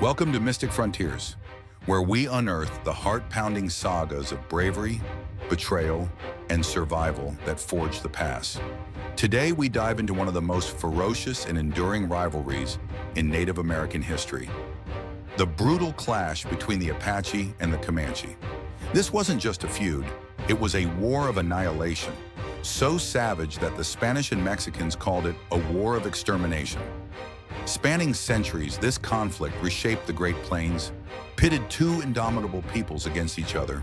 Welcome to Mystic Frontiers, where we unearth the heart-pounding sagas of bravery, betrayal, and survival that forged the pass. Today, we dive into one of the most ferocious and enduring rivalries in Native American history, the brutal clash between the Apache and the Comanche. This wasn't just a feud, it was a war of annihilation, so savage that the Spanish and Mexicans called it a war of extermination. Spanning centuries, this conflict reshaped the Great Plains, pitted two indomitable peoples against each other,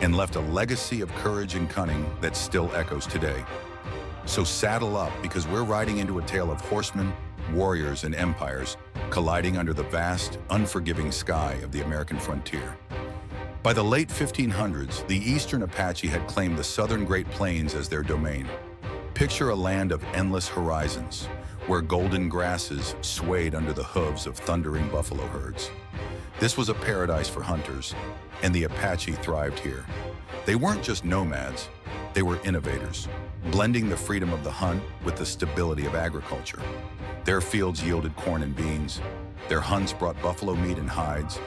and left a legacy of courage and cunning that still echoes today. So saddle up, because we're riding into a tale of horsemen, warriors, and empires colliding under the vast, unforgiving sky of the American frontier. By the late 1500s, the eastern Apache had claimed the southern Great Plains as their domain. Picture a land of endless horizons, where golden grasses swayed under the hooves of thundering buffalo herds. This was a paradise for hunters, and the Apache thrived here. They weren't just nomads, they were innovators, blending the freedom of the hunt with the stability of agriculture. Their fields yielded corn and beans, their hunts brought buffalo meat and hides,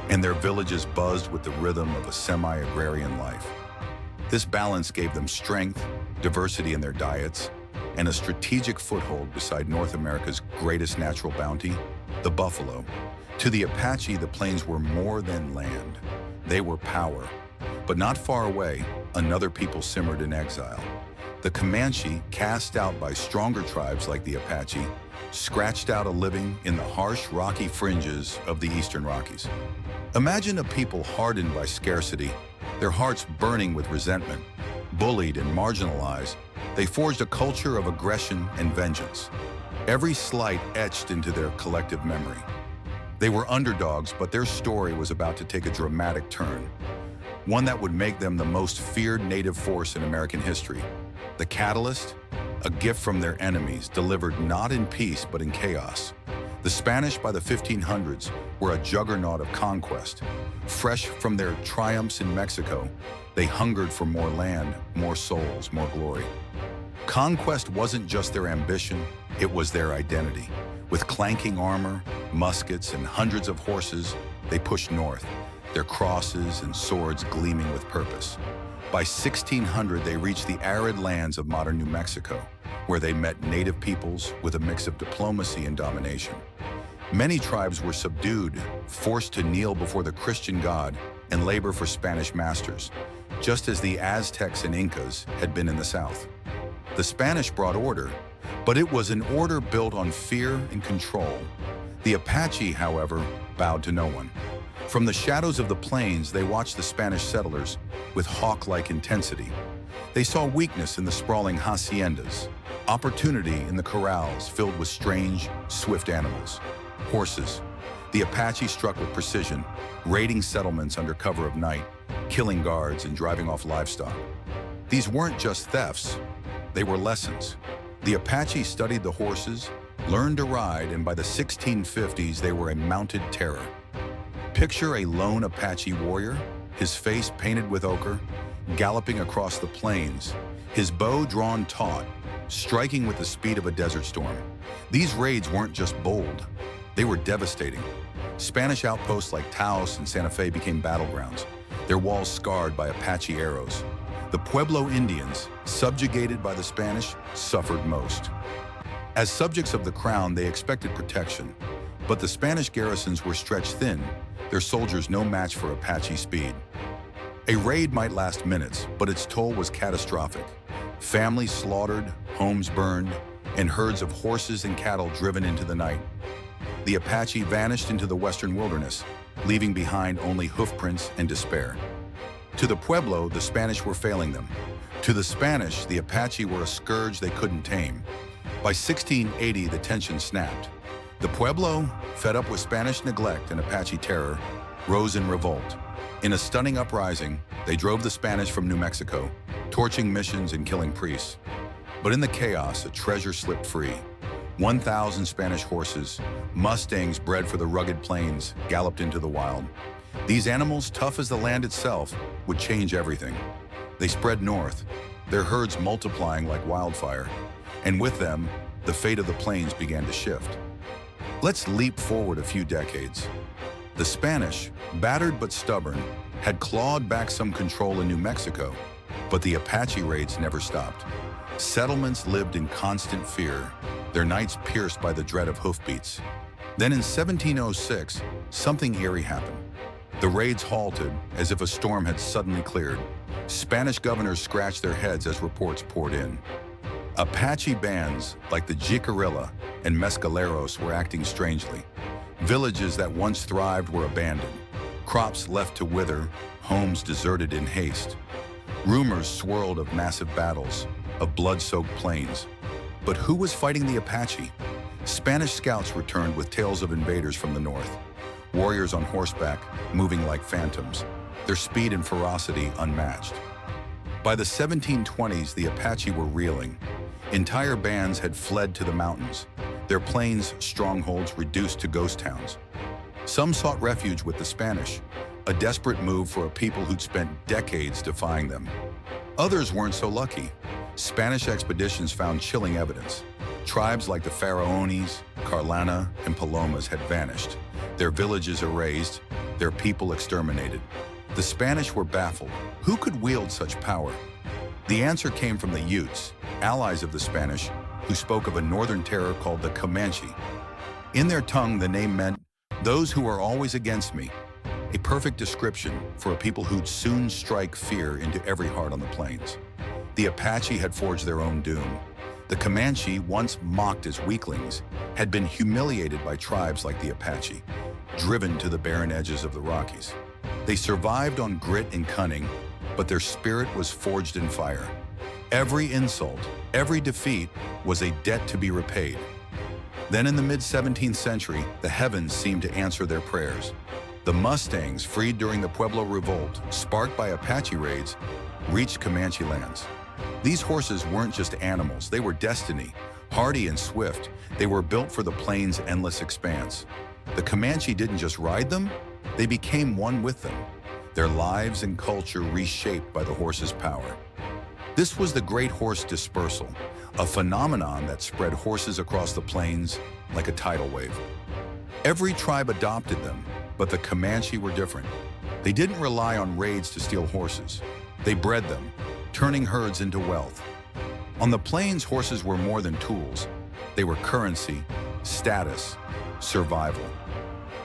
and their villages buzzed with the rhythm of a semi-agrarian life. This balance gave them strength, diversity in their diets, and a strategic foothold beside North America's greatest natural bounty, the buffalo. To the Apache, the plains were more than land. They were power. But not far away, another people simmered in exile. The Comanche, cast out by stronger tribes like the Apache, scratched out a living in the harsh, rocky fringes of the Eastern Rockies. Imagine a people hardened by scarcity, their hearts burning with resentment. Bullied and marginalized, they forged a culture of aggression and vengeance, every slight etched into their collective memory. They were underdogs, but their story was about to take a dramatic turn, one that would make them the most feared native force in American history. The catalyst? A gift from their enemies, delivered not in peace but in chaos. The Spanish by the 1500s were a juggernaut of conquest. Fresh from their triumphs in Mexico, they hungered for more land, more souls, more glory. Conquest wasn't just their ambition, it was their identity. With clanking armor, muskets, and hundreds of horses, they pushed north, their crosses and swords gleaming with purpose. By 1600, they reached the arid lands of modern New Mexico, where they met native peoples with a mix of diplomacy and domination. Many tribes were subdued, forced to kneel before the Christian God and labor for Spanish masters, just as the Aztecs and Incas had been in the South. The Spanish brought order, but it was an order built on fear and control. The Apache, however, bowed to no one. From the shadows of the plains, they watched the Spanish settlers with hawk-like intensity. They saw weakness in the sprawling haciendas, opportunity in the corrals filled with strange, swift animals. Horses. The Apache struck with precision, raiding settlements under cover of night, killing guards and driving off livestock. These weren't just thefts, they were lessons. The Apache studied the horses, learned to ride, and by the 1650s they were a mounted terror. Picture a lone Apache warrior, his face painted with ochre, galloping across the plains, his bow drawn taut, striking with the speed of a desert storm. These raids weren't just bold, they were devastating. Spanish outposts like Taos and Santa Fe became battlegrounds, their walls scarred by Apache arrows. The Pueblo Indians, subjugated by the Spanish, suffered most. As subjects of the crown, they expected protection, but the Spanish garrisons were stretched thin, their soldiers no match for Apache speed. A raid might last minutes, but its toll was catastrophic. Families slaughtered, homes burned, and herds of horses and cattle driven into the night. The Apache vanished into the western wilderness, leaving behind only hoofprints and despair. To the Pueblo, the Spanish were failing them. To the Spanish, the Apache were a scourge they couldn't tame. By 1680, the tension snapped. The Pueblo, fed up with Spanish neglect and Apache terror, rose in revolt. In a stunning uprising, they drove the Spanish from New Mexico, torching missions and killing priests. But in the chaos, a treasure slipped free. 1,000 Spanish horses, mustangs bred for the rugged plains, galloped into the wild. These animals, tough as the land itself, would change everything. They spread north, their herds multiplying like wildfire, and with them, the fate of the plains began to shift. Let's leap forward a few decades. The Spanish, battered but stubborn, had clawed back some control in New Mexico, but the Apache raids never stopped. Settlements lived in constant fear, their nights pierced by the dread of hoofbeats. Then in 1706, something eerie happened. The raids halted as if a storm had suddenly cleared. Spanish governors scratched their heads as reports poured in. Apache bands like the guerrilla and mescaleros were acting strangely. Villages that once thrived were abandoned. Crops left to wither, homes deserted in haste. Rumors swirled of massive battles, of blood-soaked plains. But who was fighting the Apache? Spanish scouts returned with tales of invaders from the north. Warriors on horseback, moving like phantoms, their speed and ferocity unmatched. By the 1720s, the Apache were reeling. Entire bands had fled to the mountains, their plains strongholds reduced to ghost towns. Some sought refuge with the Spanish, a desperate move for a people who'd spent decades defying them. Others weren't so lucky. Spanish expeditions found chilling evidence. Tribes like the Pharaohnes, Carlana, and Palomas had vanished, their villages erased, their people exterminated. The Spanish were baffled. Who could wield such power? The answer came from the Utes, allies of the Spanish, who spoke of a northern terror called the Comanche. In their tongue, the name meant, "those who are always against me," a perfect description for a people who'd soon strike fear into every heart on the plains. The Apache had forged their own doom. The Comanche, once mocked as weaklings, had been humiliated by tribes like the Apache, driven to the barren edges of the Rockies. They survived on grit and cunning, but their spirit was forged in fire. Every insult, every defeat was a debt to be repaid. Then in the mid-17th century, the heavens seemed to answer their prayers. The Mustangs, freed during the Pueblo Revolt, sparked by Apache raids, reached Comanche lands. These horses weren't just animals, they were destiny. Hardy and swift, they were built for the plains' endless expanse. The Comanche didn't just ride them, they became one with them, their lives and culture reshaped by the horse's power. This was the Great Horse Dispersal, a phenomenon that spread horses across the plains like a tidal wave. Every tribe adopted them, but the Comanche were different. They didn't rely on raids to steal horses. They bred them, turning herds into wealth. On the plains, horses were more than tools. They were currency, status, survival.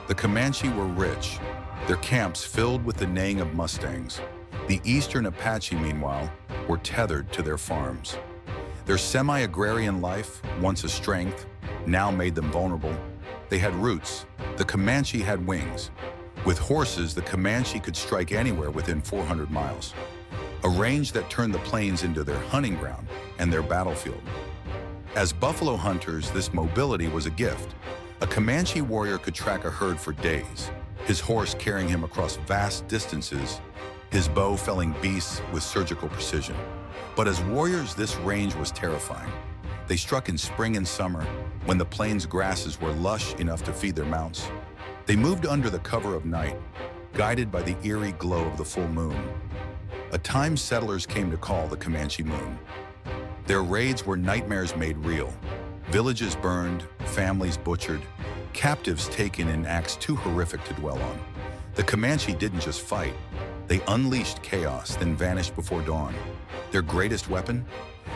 The Comanche were rich, their camps filled with the neighing of mustangs. The eastern Apache, meanwhile, were tethered to their farms. Their semi-agrarian life, once a strength, now made them vulnerable. They had roots. The Comanche had wings. With horses, the Comanche could strike anywhere within 400 miles. A range that turned the plains into their hunting ground and their battlefield. As buffalo hunters, this mobility was a gift. A Comanche warrior could track a herd for days, his horse carrying him across vast distances, his bow felling beasts with surgical precision. But as warriors, this range was terrifying. They struck in spring and summer, when the plains grasses were lush enough to feed their mounts. They moved under the cover of night, guided by the eerie glow of the full moon. A time settlers came to call the Comanche Moon. Their raids were nightmares made real. Villages burned, families butchered, captives taken in acts too horrific to dwell on. The Comanche didn't just fight. They unleashed chaos, then vanished before dawn. Their greatest weapon?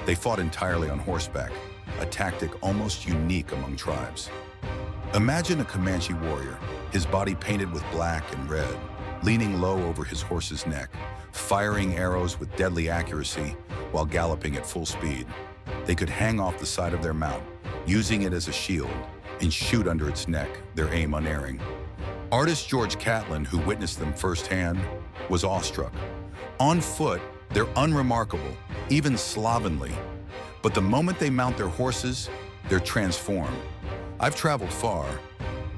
They fought entirely on horseback, a tactic almost unique among tribes. Imagine a Comanche warrior, his body painted with black and red, leaning low over his horse's neck, firing arrows with deadly accuracy while galloping at full speed. They could hang off the side of their mount, using it as a shield, and shoot under its neck, their aim unerring. Artist George Catlin, who witnessed them firsthand, was awestruck. On foot, they're unremarkable, even slovenly. But the moment they mount their horses, they're transformed. I've traveled far,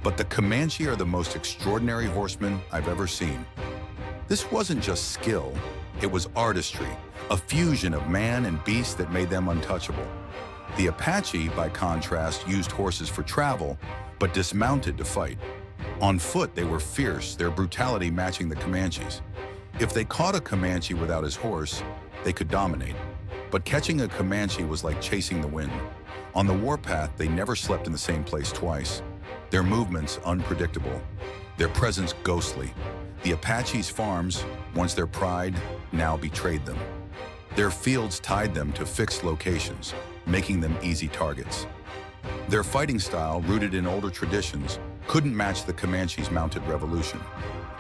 but the Comanche are the most extraordinary horsemen I've ever seen. This wasn't just skill, it was artistry, a fusion of man and beast that made them untouchable. The Apache, by contrast, used horses for travel, but dismounted to fight. On foot, they were fierce, their brutality matching the Comanches. If they caught a Comanche without his horse, they could dominate. But catching a Comanche was like chasing the wind. On the warpath, they never slept in the same place twice. Their movements unpredictable. their presence ghostly. The Apaches' farms, once their pride, now betrayed them. Their fields tied them to fixed locations, making them easy targets. Their fighting style, rooted in older traditions, couldn't match the Comanches' mounted revolution.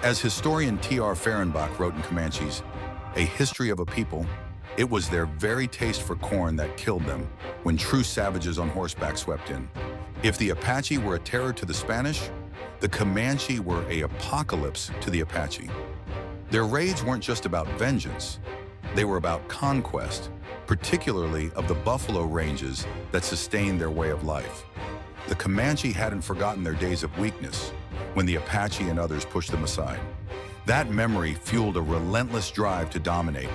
As historian T.R. Fehrenbach wrote in Comanches, A History of a People, it was their very taste for corn that killed them when true savages on horseback swept in. If the Apache were a terror to the Spanish, the Comanche were an apocalypse to the Apache. Their raids weren't just about vengeance, they were about conquest, particularly of the buffalo ranges that sustained their way of life. The Comanche hadn't forgotten their days of weakness when the Apache and others pushed them aside. That memory fueled a relentless drive to dominate.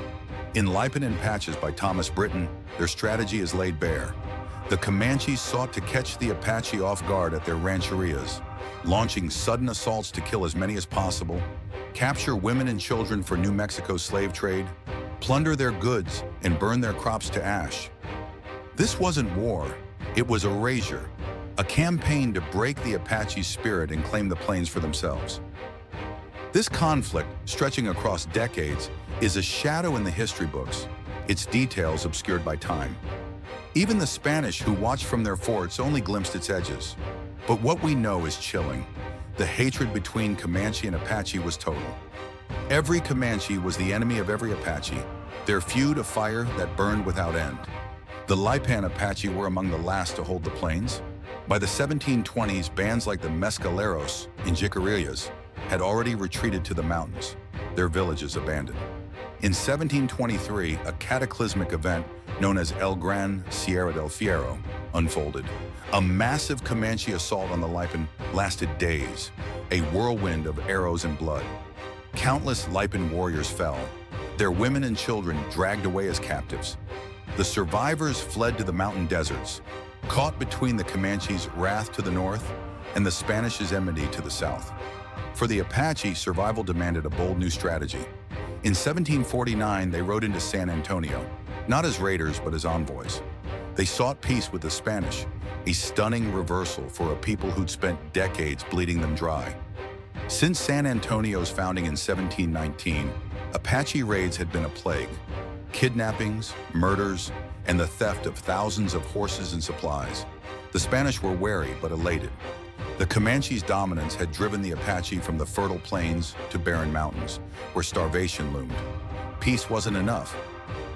In Lipen and Patches by Thomas Britton, their strategy is laid bare. The Comanches sought to catch the Apache off guard at their rancherias, launching sudden assaults to kill as many as possible, capture women and children for New Mexico's slave trade, plunder their goods, and burn their crops to ash. This wasn't war, it was erasure, a campaign to break the Apache's spirit and claim the plains for themselves. This conflict, stretching across decades, is a shadow in the history books, its details obscured by time. Even the Spanish who watched from their forts only glimpsed its edges. But what we know is chilling. The hatred between Comanche and Apache was total. Every Comanche was the enemy of every Apache, their feud a fire that burned without end. The Lipan Apache were among the last to hold the plains. By the 1720s, bands like the Mescaleros in Jicarillas had already retreated to the mountains, their villages abandoned. In 1723, a cataclysmic event known as El Gran Sierra del Fierro unfolded. A massive Comanche assault on the Lipan lasted days, a whirlwind of arrows and blood. Countless Lipan warriors fell, their women and children dragged away as captives. The survivors fled to the mountain deserts, caught between the Comanches' wrath to the north and the Spanish's enmity to the south. For the Apache, survival demanded a bold new strategy. In 1749, they rode into San Antonio, not as raiders but as envoys. They sought peace with the Spanish, a stunning reversal for a people who'd spent decades bleeding them dry. Since San Antonio's founding in 1719, Apache raids had been a plague. Kidnappings, murders, and the theft of thousands of horses and supplies. The Spanish were wary but elated. The Comanche's dominance had driven the Apache from the fertile plains to barren mountains, where starvation loomed. Peace wasn't enough.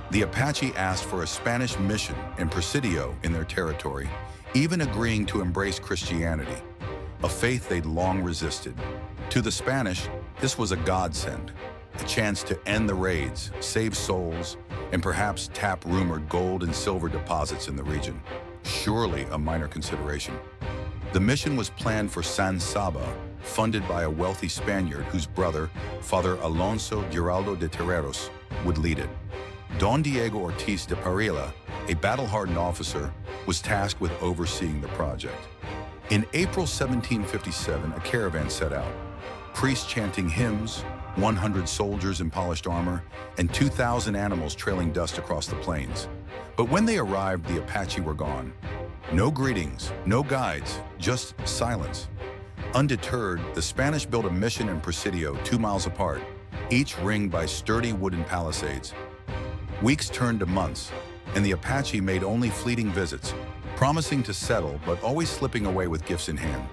The Apache asked for a Spanish mission and presidio in their territory, even agreeing to embrace Christianity, a faith they'd long resisted. To the Spanish, this was a godsend, a chance to end the raids, save souls, and perhaps tap rumored gold and silver deposits in the region. Surely a minor consideration. The mission was planned for San Saba, funded by a wealthy Spaniard whose brother, Father Alonso Giraldo de Terreros, would lead it. Don Diego Ortiz de Parilla, a battle-hardened officer, was tasked with overseeing the project. In April 1757, a caravan set out, priests chanting hymns, 100 soldiers in polished armor, and 2,000 animals trailing dust across the plains. But when they arrived, the Apache were gone. No greetings, no guides, just silence. Undeterred, the Spanish built a mission and presidio 2 miles apart, each ringed by sturdy wooden palisades. Weeks turned to months, and the Apache made only fleeting visits, promising to settle but always slipping away with gifts in hand.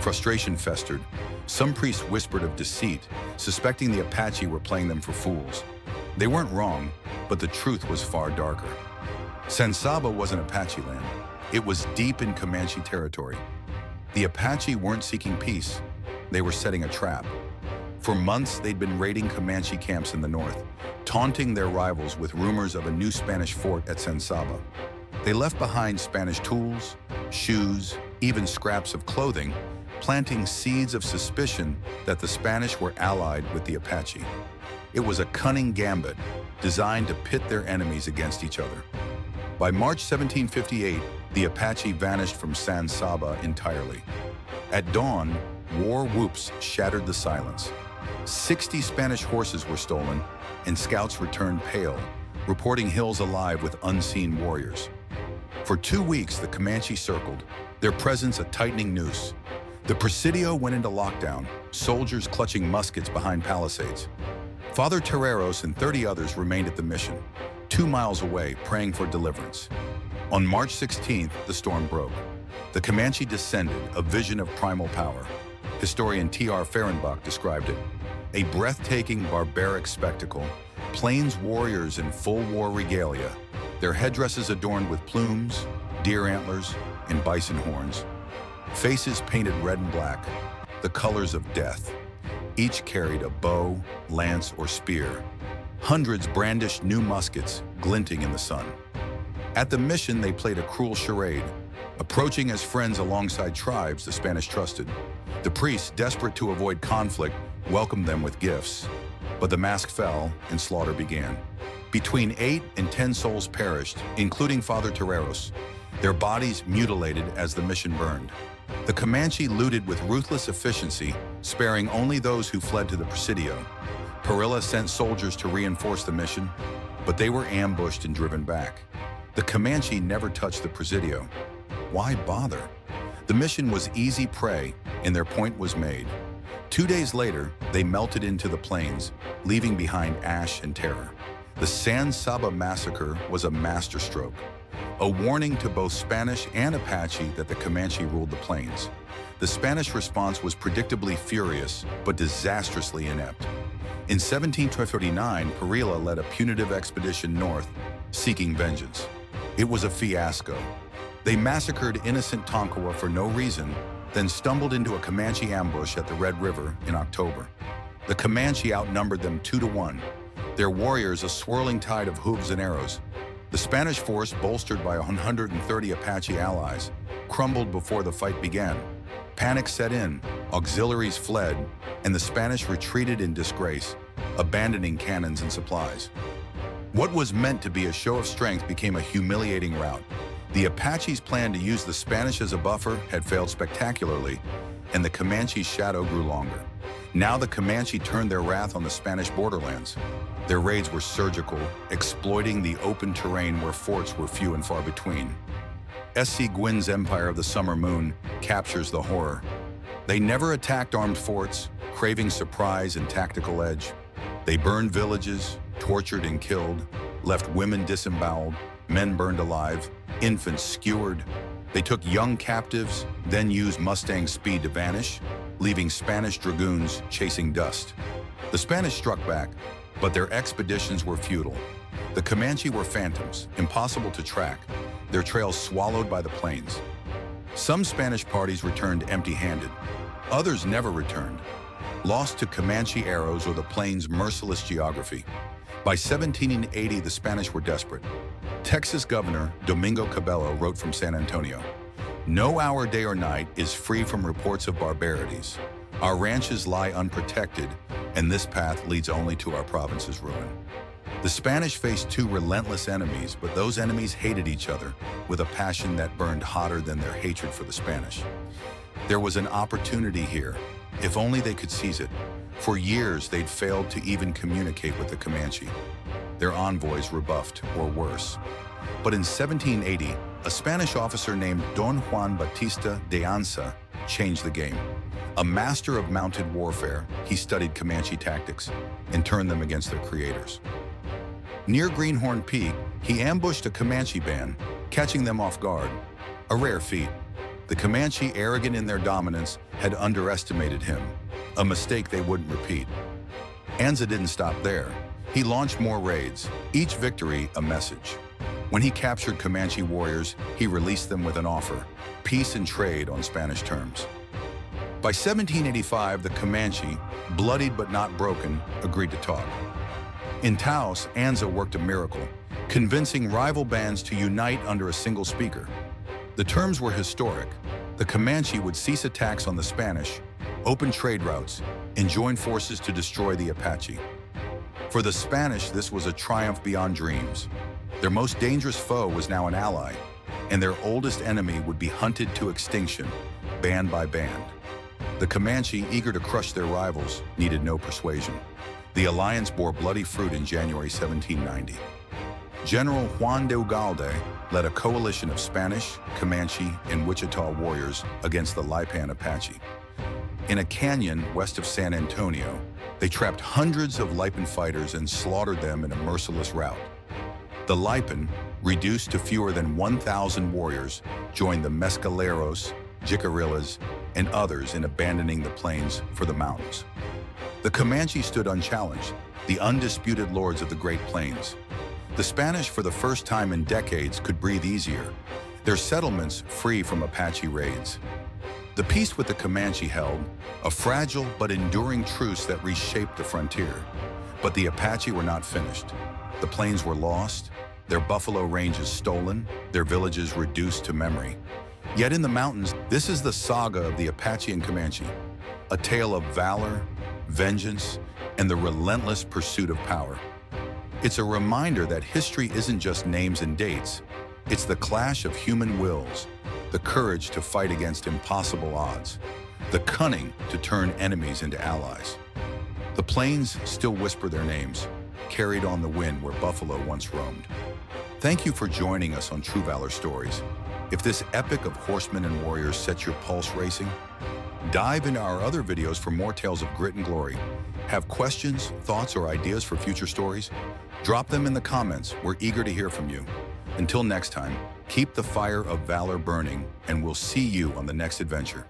Frustration festered. Some priests whispered of deceit, suspecting the Apache were playing them for fools. They weren't wrong, but the truth was far darker. San Saba wasn't Apache land. It was deep in Comanche territory. The Apache weren't seeking peace. They were setting a trap. For months, they'd been raiding Comanche camps in the north, taunting their rivals with rumors of a new Spanish fort at San Saba. They left behind Spanish tools, shoes, even scraps of clothing, planting seeds of suspicion that the Spanish were allied with the Apache. It was a cunning gambit designed to pit their enemies against each other. By March 1758, the Apache vanished from San Saba entirely. At dawn, war whoops shattered the silence. 60 Spanish horses were stolen, and scouts returned pale, reporting hills alive with unseen warriors. For 2 weeks, the Comanche circled, their presence a tightening noose. The Presidio went into lockdown, soldiers clutching muskets behind palisades. Father Terreros and 30 others remained at the mission, 2 miles away, praying for deliverance. On March 16th, the storm broke. The Comanche descended, a vision of primal power. Historian T.R. Fehrenbach described it: a breathtaking, barbaric spectacle, plains warriors in full war regalia, their headdresses adorned with plumes, deer antlers, and bison horns. Faces painted red and black, the colors of death. Each carried a bow, lance, or spear. Hundreds brandished new muskets, glinting in the sun. At the mission, they played a cruel charade, approaching as friends alongside tribes the Spanish trusted. The priests, desperate to avoid conflict, welcomed them with gifts. But the mask fell and slaughter began. Between 8 and 10 souls perished, including Father Terreros, their bodies mutilated as the mission burned. The Comanche looted with ruthless efficiency, sparing only those who fled to the Presidio. Parilla sent soldiers to reinforce the mission, but they were ambushed and driven back. The Comanche never touched the Presidio. Why bother? The mission was easy prey, and their point was made. 2 days later, they melted into the plains, leaving behind ash and terror. The San Saba massacre was a masterstroke, a warning to both Spanish and Apache that the Comanche ruled the plains. The Spanish response was predictably furious, but disastrously inept. In 1739, Parilla led a punitive expedition north, seeking vengeance. It was a fiasco. They massacred innocent Tonkawa for no reason, then stumbled into a Comanche ambush at the Red River in October. The Comanche outnumbered them 2-1, their warriors a swirling tide of hooves and arrows. The Spanish force, bolstered by 130 Apache allies, crumbled before the fight began. Panic set in, auxiliaries fled, and the Spanish retreated in disgrace, abandoning cannons and supplies. What was meant to be a show of strength became a humiliating rout. The Apache's plan to use the Spanish as a buffer had failed spectacularly, and the Comanche's shadow grew longer. Now the Comanche turned their wrath on the Spanish borderlands. Their raids were surgical, exploiting the open terrain where forts were few and far between. S.C. Gwynn's Empire of the Summer Moon captures the horror. They never attacked armed forts, craving surprise and tactical edge. They burned villages, tortured and killed, left women disemboweled, men burned alive, infants skewered. They took young captives, then used Mustang speed to vanish, leaving Spanish dragoons chasing dust. The Spanish struck back, but their expeditions were futile. The Comanche were phantoms, impossible to track, their trails swallowed by the plains. Some Spanish parties returned empty-handed. Others never returned, lost to Comanche arrows or the plains' merciless geography. By 1780, the Spanish were desperate. Texas Governor Domingo Cabello wrote from San Antonio, "No hour, day or night, is free from reports of barbarities. Our ranches lie unprotected, and this path leads only to our province's ruin." The Spanish faced 2 relentless enemies, but those enemies hated each other with a passion that burned hotter than their hatred for the Spanish. There was an opportunity here, if only they could seize it. For years, they'd failed to even communicate with the Comanche. Their envoys rebuffed, or worse. But in 1780, a Spanish officer named Don Juan Bautista de Anza changed the game. A master of mounted warfare, he studied Comanche tactics and turned them against their creators. Near Greenhorn Peak, he ambushed a Comanche band, catching them off guard. A rare feat. The Comanche, arrogant in their dominance, had underestimated him, a mistake they wouldn't repeat. Anza didn't stop there. He launched more raids, each victory a message. When he captured Comanche warriors, he released them with an offer: peace and trade on Spanish terms. By 1785, the Comanche, bloodied but not broken, agreed to talk. In Taos, Anza worked a miracle, convincing rival bands to unite under a single speaker. The terms were historic. The Comanche would cease attacks on the Spanish, open trade routes, and join forces to destroy the Apache. For the Spanish, this was a triumph beyond dreams. Their most dangerous foe was now an ally, and their oldest enemy would be hunted to extinction, band by band. The Comanche, eager to crush their rivals, needed no persuasion. The alliance bore bloody fruit in January 1790. General Juan de Ugalde led a coalition of Spanish, Comanche, and Wichita warriors against the Lipan Apache. In a canyon west of San Antonio, they trapped hundreds of Lipan fighters and slaughtered them in a merciless rout. The Lipan, reduced to fewer than 1,000 warriors, joined the Mescaleros, guerrillas, and others in abandoning the plains for the mountains. The Comanche stood unchallenged, the undisputed lords of the Great Plains. The Spanish, for the first time in decades, could breathe easier, their settlements free from Apache raids. The peace with the Comanche held, a fragile but enduring truce that reshaped the frontier. But the Apache were not finished. The plains were lost, their buffalo ranges stolen, their villages reduced to memory. Yet in the mountains, this is the saga of the Apache and Comanche, a tale of valor, vengeance, and the relentless pursuit of power. It's a reminder that history isn't just names and dates. It's the clash of human wills, the courage to fight against impossible odds, the cunning to turn enemies into allies. The plains still whisper their names, carried on the wind where buffalo once roamed. Thank you for joining us on True Valor Stories. If this epic of horsemen and warriors sets your pulse racing, dive into our other videos for more tales of grit and glory. Have questions, thoughts, or ideas for future stories? Drop them in the comments. We're eager to hear from you. Until next time, keep the fire of valor burning, and we'll see you on the next adventure.